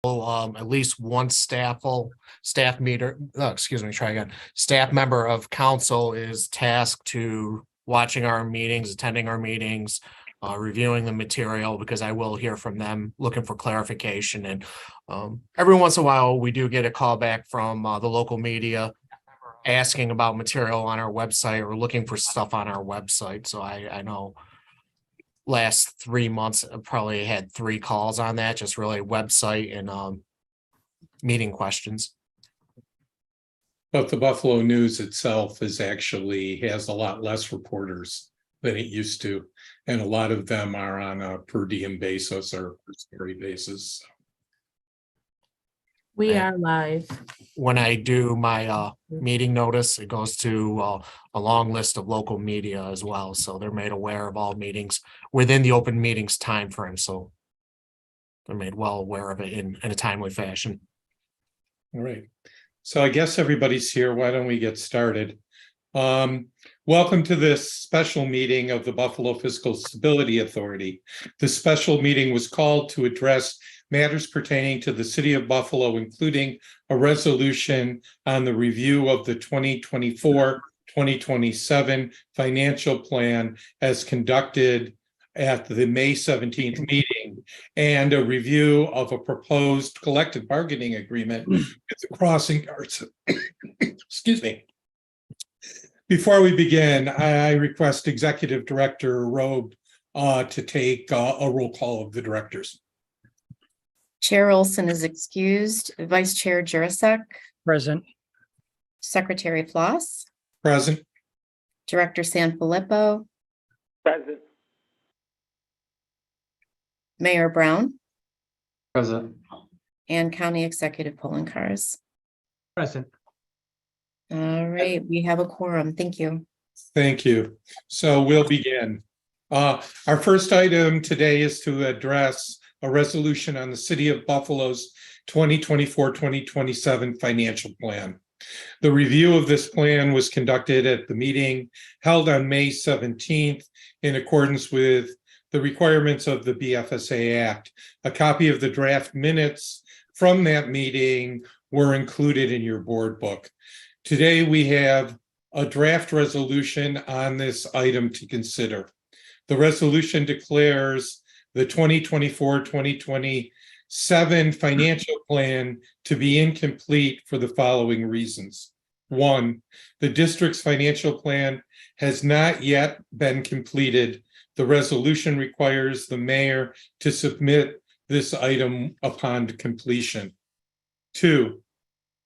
at least one staff member of council is tasked to watching our meetings, attending our meetings, reviewing the material, because I will hear from them looking for clarification. And every once in a while, we do get a call back from the local media asking about material on our website or looking for stuff on our website. So I know last 3 months, I probably had 3 calls on that, just really website and meeting questions. But the Buffalo News itself has a lot less reporters than it used to. And a lot of them are on a per diem basis or per story basis. We are live. When I do my meeting notice, it goes to a long list of local media as well. So they're made aware of all meetings within the open meetings time frame. So they're made well aware of it in a timely fashion. All right. So I guess everybody's here. Why don't we get started? Welcome to this special meeting of the Buffalo Fiscal Stability Authority. This special meeting was called to address matters pertaining to the city of Buffalo, including a resolution on the review of the 2024-2027 financial plan as conducted at the May 17th meeting, and a review of a proposed collective bargaining agreement with the crossing guards. Excuse me. Before we begin, I request Executive Director Robe to take a roll call of the directors. Chair Olson is excused. Vice Chair Jurasek. Present. Secretary Floss. Present. Director Sanfilippo. Present. Mayor Brown. Present. And County Executive Polinkars. Present. All right, we have a quorum. Thank you. Thank you. So we'll begin. Our first item today is to address a resolution on the City of Buffalo's 2024-2027 financial plan. The review of this plan was conducted at the meeting held on May 17th in accordance with the requirements of the BFSA Act. A copy of the draft minutes from that meeting were included in your board book. Today, we have a draft resolution on this item to consider. The resolution declares the 2024-2027 financial plan to be incomplete for the following reasons. 1, the district's financial plan has not yet been completed. The resolution requires the mayor to submit this item upon completion. 2,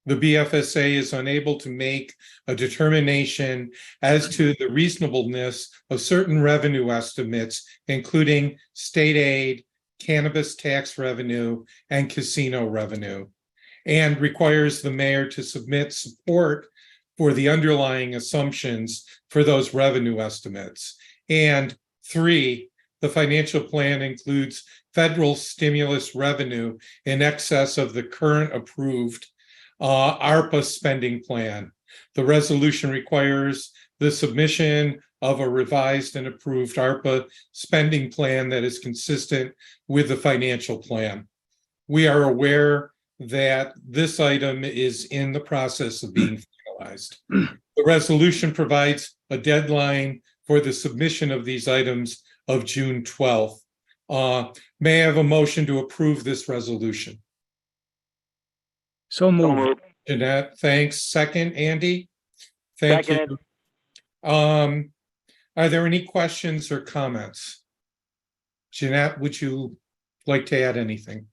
the BFSA is unable to make a determination as to the reasonableness of certain revenue estimates, including state aid, cannabis tax revenue, and casino revenue, and requires the mayor to submit support for the underlying assumptions for those revenue estimates. And 3, the financial plan includes federal stimulus revenue in excess of the current approved ARPA spending plan. The resolution requires the submission of a revised and approved ARPA spending plan that is consistent with the financial plan. We are aware that this item is in the process of being finalized. The resolution provides a deadline for the submission of these items of June 12th. May I have a motion to approve this resolution? So moved. Jeanette, thanks. Second, Andy? Thank Seconded. you. Are there any questions or comments? Jeanette, would you like to add anything?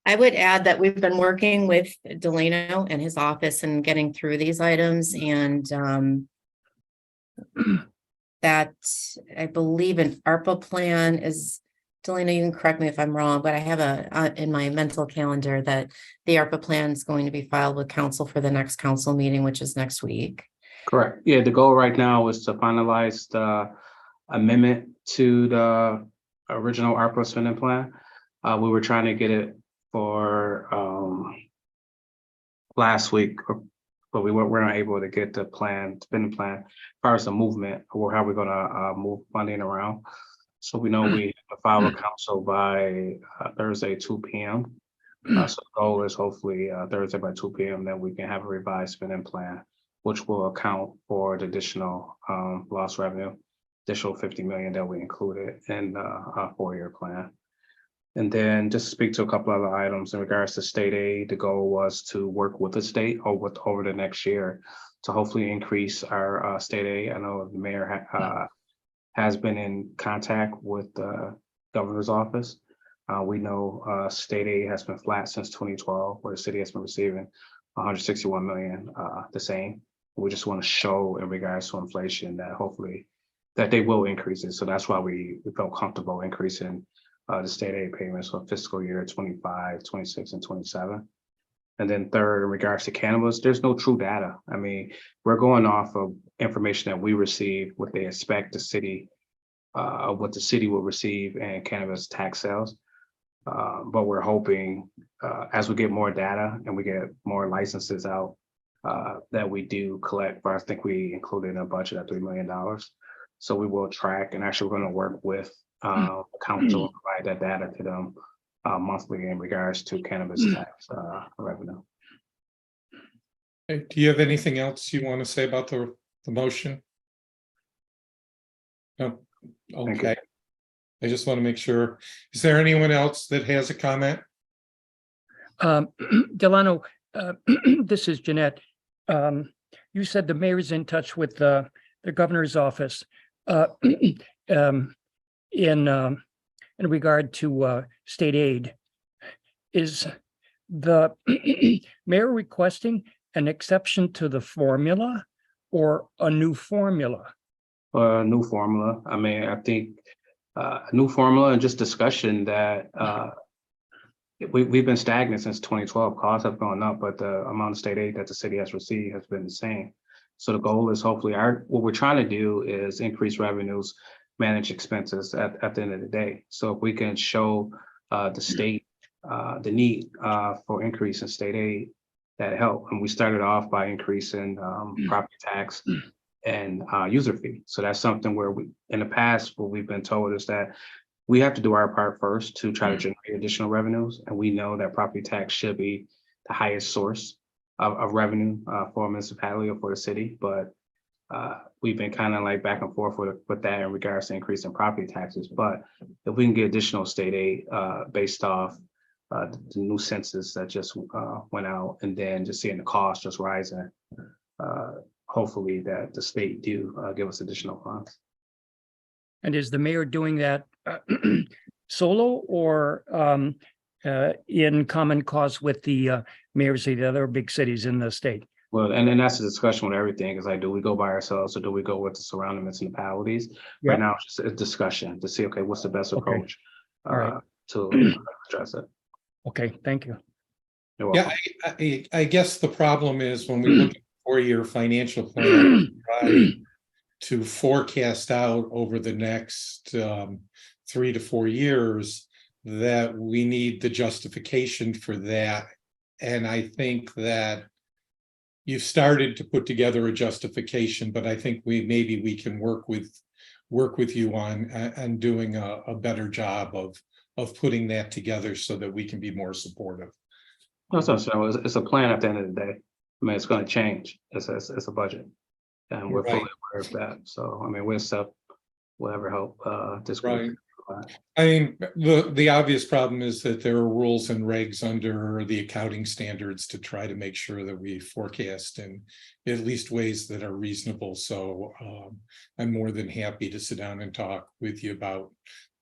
I would add that we've been working with Delano and his office and getting through these items, and that I believe an ARPA plan is, Delano, you can correct me if I'm wrong, but I have in my mental calendar that the ARPA plan is going to be filed with council for the next council meeting, which is next week. Correct. Yeah, the goal right now is to finalize the amendment to the original ARPA spending plan. We were trying to get it for last week, but we weren't able to get the spending plan, as far as the movement, or how we're gonna move funding around. So we know we have to file with council by Thursday, 2 p.m. So the goal is hopefully Thursday by 2 p.m. that we can have a revised spending plan, which will account for the additional lost revenue, additional 50 million that we included in our 4-year plan. And then just speak to a couple other items in regards to state aid. The goal was to work with the state over the next year to hopefully increase our state aid. I know the mayor has been in contact with the governor's office. We know state aid has been flat since 2012, where the city has been receiving 161 million, the same. We just want to show in regards to inflation that hopefully that they will increase it. So that's why we felt comfortable increasing the state aid payments for fiscal year 25, 26, and 27. And then third, in regards to cannabis, there's no true data. I mean, we're going off of information that we receive, what they expect the city, what the city will receive in cannabis tax sales. But we're hoping as we get more data and we get more licenses out, that we do collect. But I think we included in a budget of $3 million. So we will track, and actually we're going to work with council and provide that data to them monthly in regards to cannabis tax revenue. Okay, do you have anything else you want to say about the motion? No. Okay. I just want to make sure. Is there anyone else that has a comment? Delano, this is Jeanette. You said the mayor's in touch with the governor's office in regard to state aid. Is the mayor requesting an exception to the formula or a new formula? New formula. I mean, I think a new formula and just discussion that we've been stagnant since 2012. Costs have gone up, but the amount of state aid that the city has received has been the same. So the goal is hopefully what we're trying to do is increase revenues, manage expenses at the end of the day. So if we can show the state the need for increase in state aid, that help. And we started off by increasing property tax and user fee. So that's something where we, in the past, what we've been told is that we have to do our part first to try to generate additional revenues. And we know that property tax should be the highest source of revenue for a municipality or for the city. But we've been kind of like back and forth with that in regards to increasing property taxes. But if we can get additional state aid based off the new census that just went out, and then just seeing the cost just rising, hopefully that the state do give us additional funds. And is the mayor doing that solo or in common cause with the mayors of the other big cities in the state? Well, and then that's the discussion with everything is like, do we go by ourselves or do we go with the surrounding municipalities? Yep. Right now, it's just a discussion to see, okay, what's the best approach All right. to address it. Okay, thank you. You're welcome. Yeah, I guess the problem is when we look at the 4-year financial plan, try to forecast out over the next 3 to 4 years, that we need the justification for that. And I think that you've started to put together a justification, but I think maybe we can work with you on doing a better job of putting that together so that we can be more supportive. It's a plan at the end of the day. I mean, it's going to change. It's a budget, and we're fully aware of that. So, I mean, we'll accept whatever help this group. I mean, the obvious problem is that there are rules and regs under the accounting standards to try to make sure that we forecast in at least ways that are reasonable. So I'm more than happy to sit down and talk with you about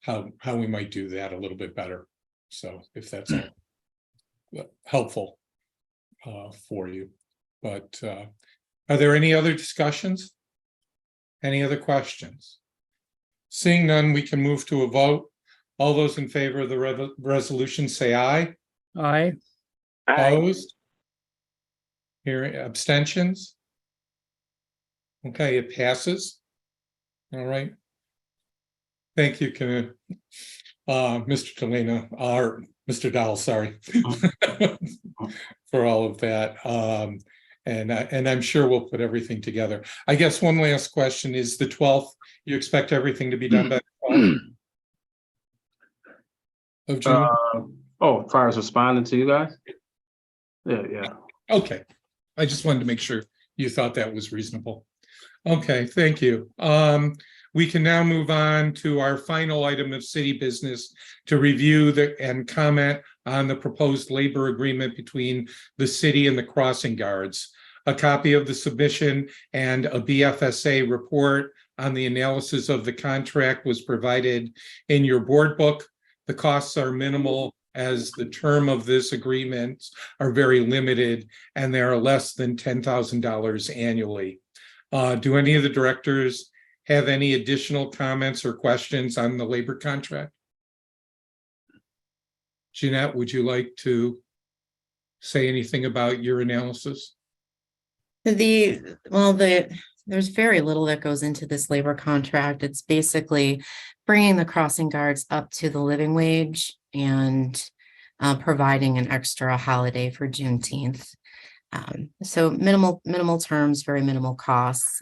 how we might do that a little bit better. So if that's helpful for you. But are there any other discussions? Any other questions? Seeing none, we can move to a vote. All those in favor of the resolution say aye. Aye. Opposed? Hearing abstentions? Okay, it passes. All right. Thank you, Mr. Delano, or Mr. Dowell, sorry, for all of that. And I'm sure we'll put everything together. I guess one last question is the 12th. You expect everything to be done by the 12th? of June? Oh, as far as responding to you guys? Yeah. Okay, I just wanted to make sure you thought that was reasonable. Okay, thank you. We can now move on to our final item of city business to review and comment on the proposed labor agreement between the city and the crossing guards. A copy of the submission and a BFSA report on the analysis of the contract was provided in your board book. The costs are minimal as the term of this agreement are very limited and they are less than $10,000 annually. Do any of the directors have any additional comments or questions on the labor contract? Jeanette, would you like to say anything about your analysis? There's very little that goes into this labor contract. It's basically bringing the crossing guards up to the living wage and providing an extra holiday for Juneteenth. So minimal terms, very minimal costs.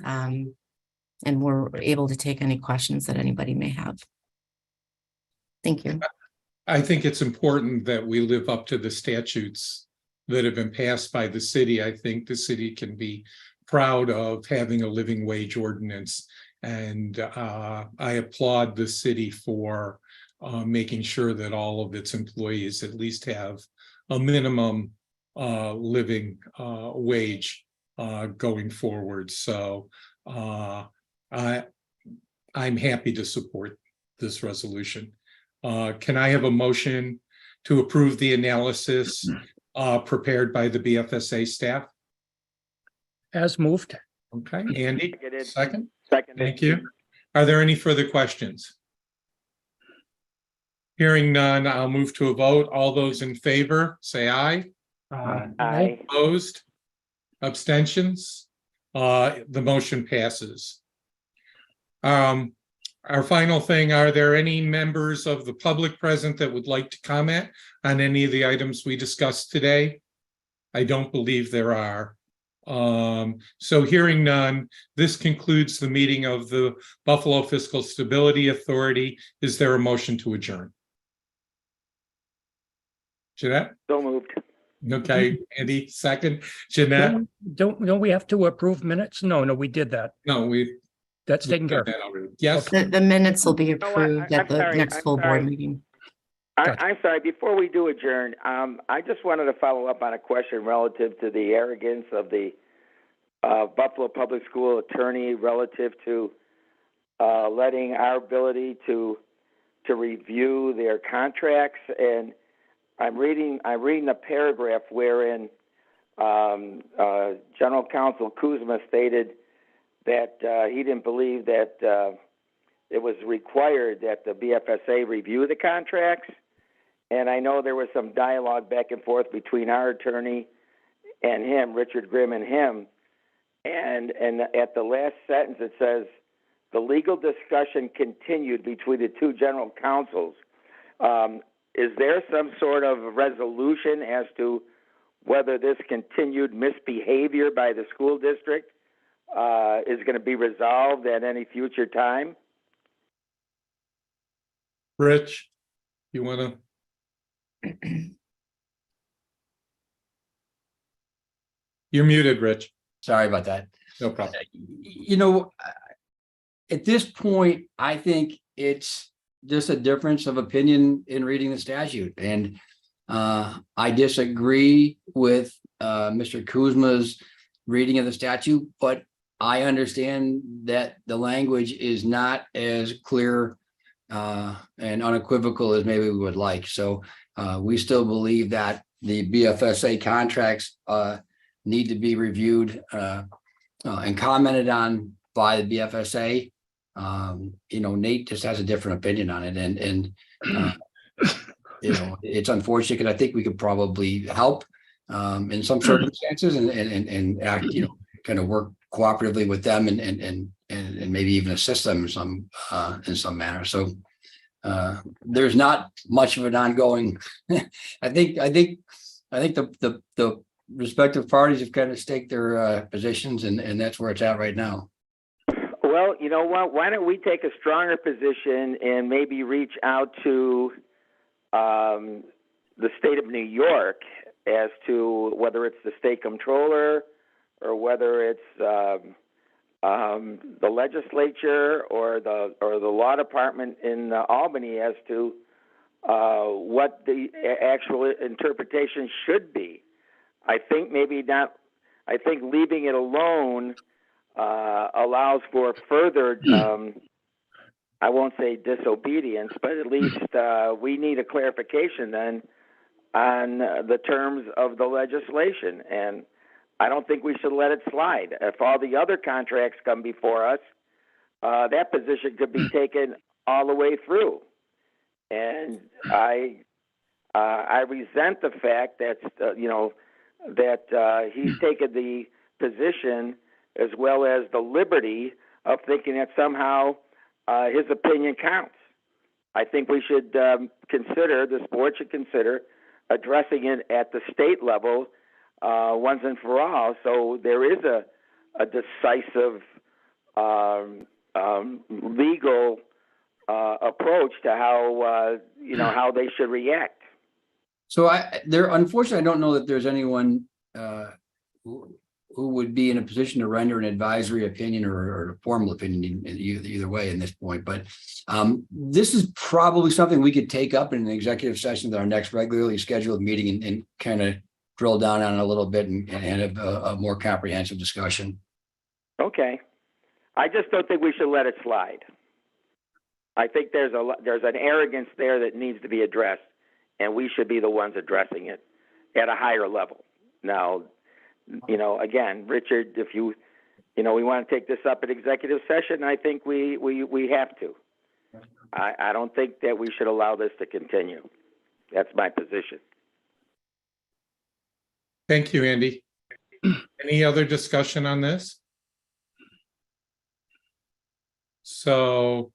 And we're able to take any questions that anybody may have. Thank you. I think it's important that we live up to the statutes that have been passed by the city. I think the city can be proud of having a living wage ordinance. And I applaud the city for making sure that all of its employees at least have a minimum living wage going forward. So I'm happy to support this resolution. Can I have a motion to approve the analysis prepared by the BFSA staff? As moved. Okay, Andy, second? Second. Thank you. Are there any further questions? Hearing none, I'll move to a vote. All those in favor, say aye. Aye. Opposed? Abstentions? The motion passes. Our final thing, are there any members of the public present that would like to comment on any of the items we discussed today? I don't believe there are. So hearing none, this concludes the meeting of the Buffalo Fiscal Stability Authority. Is there a motion to adjourn? Jeanette? So moved. Okay, Andy, second. Jeanette? Don't we have to approve minutes? No, we did that. No, we. That's taken care of. that already. Yes. The minutes will be You know what? approved I'm at the sorry, next I'm full board sorry. meeting. Gotcha. I'm sorry, before we do adjourn, I just wanted to follow up on a question relative to the arrogance of the Buffalo Public School attorney relative to letting our ability to review their contracts. And I'm reading a paragraph wherein General Counsel Kuzma stated that he didn't believe that it was required that the BFSA review the contracts. And I know there was some dialogue back and forth between our attorney and him, Richard Grimm and him. And at the last sentence, it says, the legal discussion continued between the two general counsels. Is there some sort of resolution as to whether this continued misbehavior by the school district is going to be resolved at any future time? Rich, you want to? You're muted, Rich. Sorry about that. No problem. At this point, I think it's just a difference of opinion in reading the statute. And I disagree with Mr. Kuzma's reading of the statute, but I understand that the language is not as clear and unequivocal as maybe we would like. So we still believe that the BFSA contracts need to be reviewed and commented on by the BFSA. Nate just has a different opinion on it, and it's unfortunate because I think we could probably help in some circumstances and act, kind of work cooperatively with them and maybe even assist them in some manner. So there's not much of an ongoing. I think the respective parties have kind of staked their positions, and that's where it's at right now. Well, you know what? Why don't we take a stronger position and maybe reach out to the state of New York as to whether it's the state comptroller or whether it's the legislature or the law department in Albany as to what the actual interpretation should be. I think maybe not. I think leaving it alone allows for further. I won't say disobedience, but at least we need a clarification then on the terms of the legislation. And I don't think we should let it slide. If all the other contracts come before us, that position could be taken all the way through. And I resent the fact that that he's taken the position as well as the liberty of thinking that somehow his opinion counts. I think we should consider, this board should consider addressing it at the state level once and for all. So there is a decisive legal approach to how how they should react. So unfortunately, I don't know that there's anyone who would be in a position to render an advisory opinion or a formal opinion in either way in this point. But this is probably something we could take up in an executive session at our next regularly scheduled meeting and kind of drill down on it a little bit and have a more comprehensive discussion. Okay. I just don't think we should let it slide. I think there's an arrogance there that needs to be addressed, and we should be the ones addressing it at a higher level. Now, again, Richard, if we want to take this up at executive session, I think we have to. I don't think that we should allow this to continue. That's my position. Thank you, Andy. Any other discussion on this? So,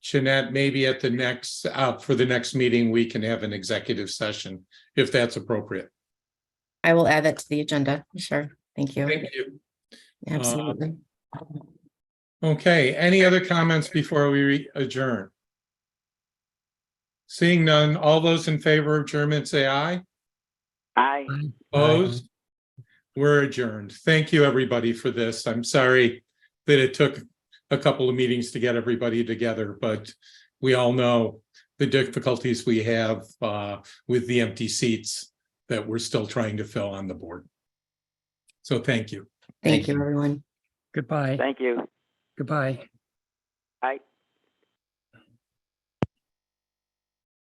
Jeanette, maybe at the next, for the next meeting, we can have an executive session, if that's appropriate. I will add that to the agenda. Sure. Thank you. Thank you. Absolutely. Okay, any other comments before we adjourn? Seeing none, all those in favor of adjournment say aye. Aye. Opposed? We're adjourned. Thank you, everybody, for this. I'm sorry that it took a couple of meetings to get everybody together, but we all know the difficulties we have with the empty seats that we're still trying to fill on the board. So thank you. Thank you, everyone. Goodbye. Thank you. Goodbye.